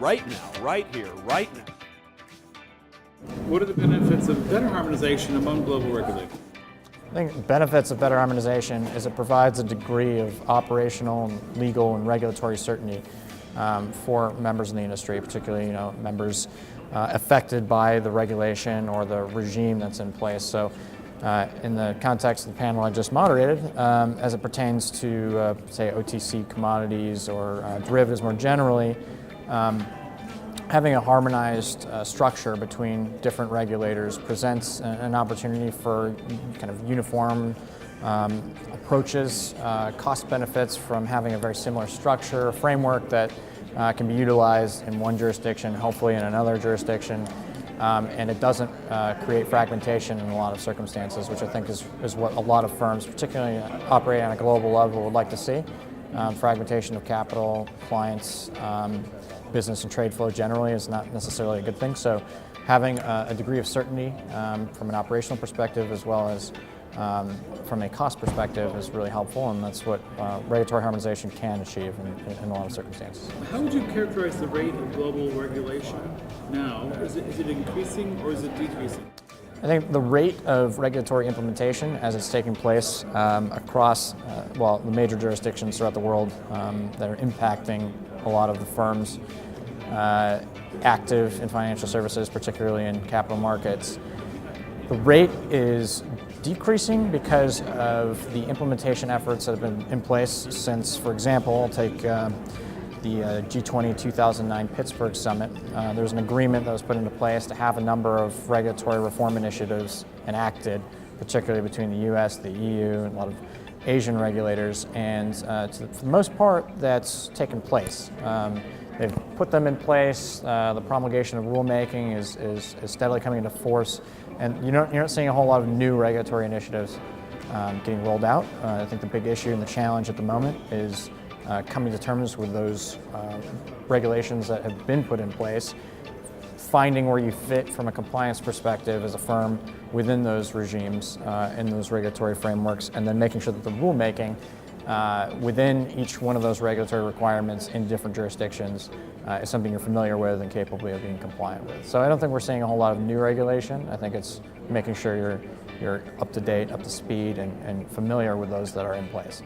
right now, right here, right now. What are the benefits of better harmonization among global regulators? I think benefits of better harmonization is it provides a degree of operational, and legal, and regulatory certainty for members in the industry, particularly members affected by the regulation or the regime that's in place. So, in the context of the panel I just moderated, as it pertains to say OTC commodities or derivatives more generally, having a harmonized structure between different regulators presents an opportunity for kind of uniform approaches, cost benefits from having a very similar structure, a framework that can be utilized in one jurisdiction, hopefully in another jurisdiction, and it doesn't create fragmentation in a lot of circumstances, which I think is what a lot of firms, particularly operating on a global level, would like to see. Fragmentation of capital, clients, business and trade flow generally is not necessarily a good thing. So having a degree of certainty from an operational perspective as well as from a cost perspective is really helpful, and that's what regulatory harmonization can achieve in a lot of circumstances. How would you characterize the rate of global regulation now? Is it increasing or is it decreasing? I think the rate of regulatory implementation as it's taking place across the major jurisdictions throughout the world that are impacting a lot of the firms active in financial services, particularly in capital markets. The rate is decreasing because of the implementation efforts that have been in place since, for example, I'll take the G20 2009 Pittsburgh Summit. There was an agreement that was put into place to have a number of regulatory reform initiatives enacted, particularly between the US, the EU, and a lot of Asian regulators, and for the most part, that's taken place. They've put them in place. The promulgation of rulemaking is steadily coming into force, and you're not seeing a whole lot of new regulatory initiatives getting rolled out. I think the big issue and the challenge at the moment is coming to terms with those regulations that have been put in place, finding where you fit from a compliance perspective as a firm within those regimes and those regulatory frameworks, and then making sure that the rulemaking within each one of those regulatory requirements in different jurisdictions is something you're familiar with and capable of being compliant with. So I don't think we're seeing a whole lot of new regulation. I think it's making sure you're up to date, up to speed, and familiar with those that are in place.